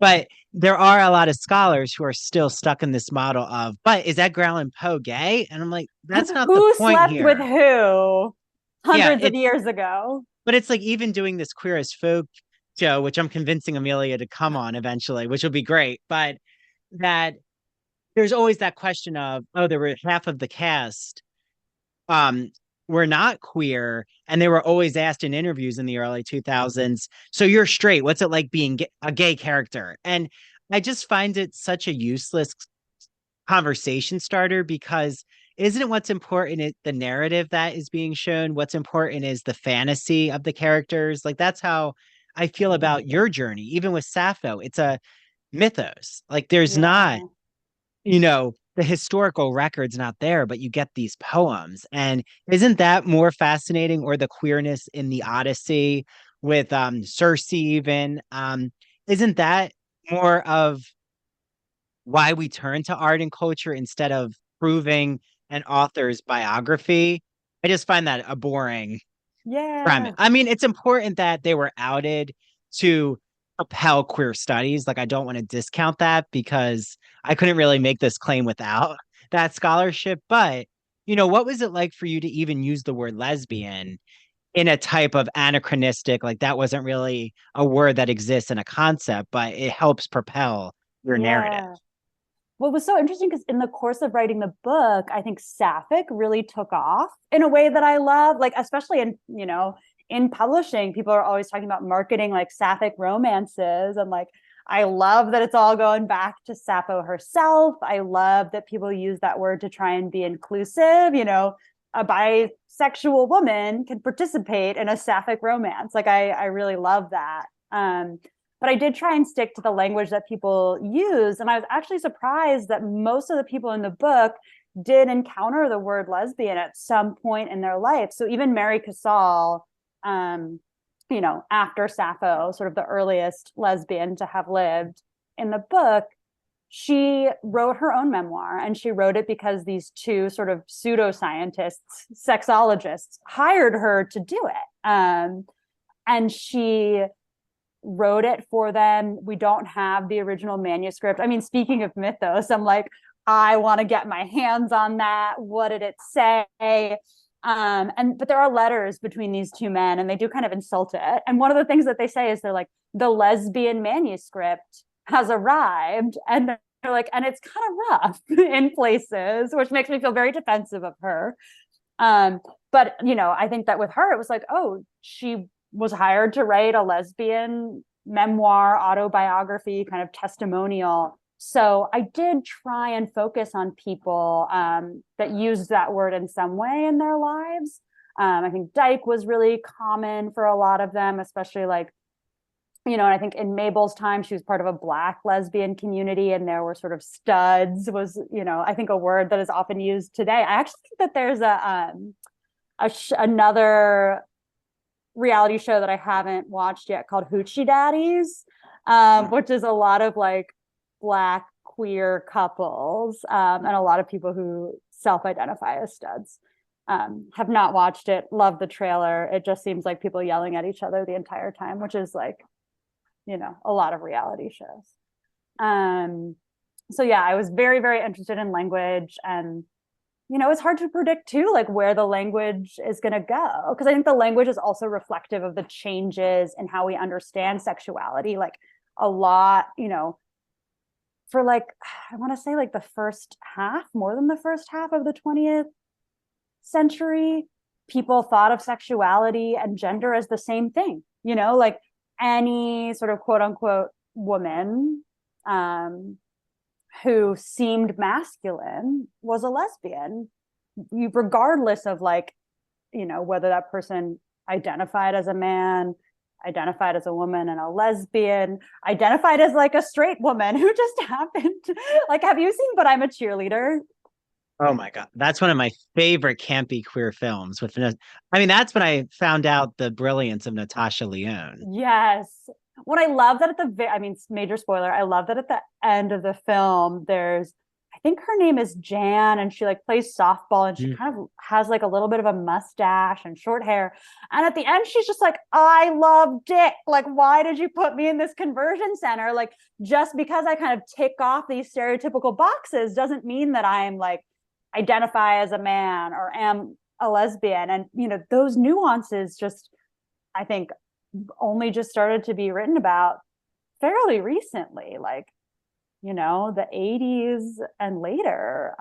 But there are a lot of scholars who are still stuck in this model of, but is Edgar Allan Poe gay? And I'm like, that's not the Who point slept with here. who Yeah, hundreds of years ago? but it's like even doing this Queer as Folk show, which I'm convincing Amelia to come on eventually, which will be great. But that there's always that question of, oh, there were half of the cast um were not queer, and they were always asked in interviews in the early 2000s, so you're straight, what's it like being a gay character? And I just find it such a useless conversation starter, because isn't it what's important is the narrative that is being shown? What's important is the fantasy of the characters. Like that's how I feel about your journey. Even with Sappho, it's a mythos. Like there's not, Yeah. the historical record's not there, but you get these poems. And isn't that more fascinating? Or the queerness in the Odyssey with Circe even. Isn't that more of why we turn to art and culture instead of proving an author's biography? I just find that a boring premise. Yeah. I mean, it's important that they were outed to propel queer studies. Like, I don't want to discount that, because I couldn't really make this claim without that scholarship. But, what was it like for you to even use the word lesbian in a type of anachronistic, like that wasn't really a word that exists in a concept, but it helps propel your narrative? Yeah. What was so interesting, because in the course of writing the book, I think Sapphic really took off in a way that I love. Like, especially in publishing, people are always talking about marketing like Sapphic romances. And like, I love that it's all going back to Sappho herself. I love that people use that word to try and be inclusive. A bisexual woman can participate in a Sapphic romance. Like, I really love that. But I did try and stick to the language that people use. And I was actually surprised that most of the people in the book did encounter the word lesbian at some point in their life. So even Mary Casal, after Sappho, sort of the earliest lesbian to have lived in the book, she wrote her own memoir, and she wrote it because these two sort of pseudoscientists, sexologists, hired her to do it. And she wrote it for them. We don't have the original manuscript. I mean, speaking of mythos, I'm like, I want to get my hands on that. What did it say? But there are letters between these two men, and they do kind of insult it. And one of the things that they say is they're like, the lesbian manuscript has arrived, and they're like, and it's kind of rough in places, which makes me feel very defensive of her. But I think that with her, it was like, oh, she was hired to write a lesbian memoir, autobiography, kind of testimonial. So I did try and focus on people that used that word in some way in their lives. I think dyke was really common for a lot of them, especially like, and I think in Mabel's time, she was part of a Black lesbian community, and there were sort of studs was, I think a word that is often used today. I actually think that there's another reality show that I haven't watched yet called Hoochie Daddies, which is a lot of like Black queer couples, and a lot of people who self-identify as studs. Have not watched it. Love the trailer. It just seems like people yelling at each other the entire time, which is like, a lot of reality shows. So yeah, I was very, very interested in language, and it's hard to predict too, like where the language is going to go. Because I think the language is also reflective of the changes in how we understand sexuality. Like a lot, for like, I want to say like the first half, more than the first half of the 20th century, people thought of sexuality and gender as the same thing, like any sort of quote unquote woman who seemed masculine was a lesbian, regardless of like, whether that person identified as a man, identified as a woman, and a lesbian, identified as like a straight woman who just happened. Like, have you seen But I'm a Cheerleader? Oh my God. That's one of my favorite campy queer films I mean, that's when I found out the brilliance of Natasha Lyonne. Yes. What I love that I mean, major spoiler, I love that at the end of the film, there's, I think her name is Jan, and she like plays softball, and she Mm. kind of has like a little bit of a mustache and short hair. And at the end, she's just like, I love dick. Like, why did you put me in this conversion center? Like, just because I kind of tick off these stereotypical boxes doesn't mean that I'm like identify as a man or am a lesbian. And, you know, those nuances just, I think, only just started to be written about fairly recently, like, you know, the 80s and later.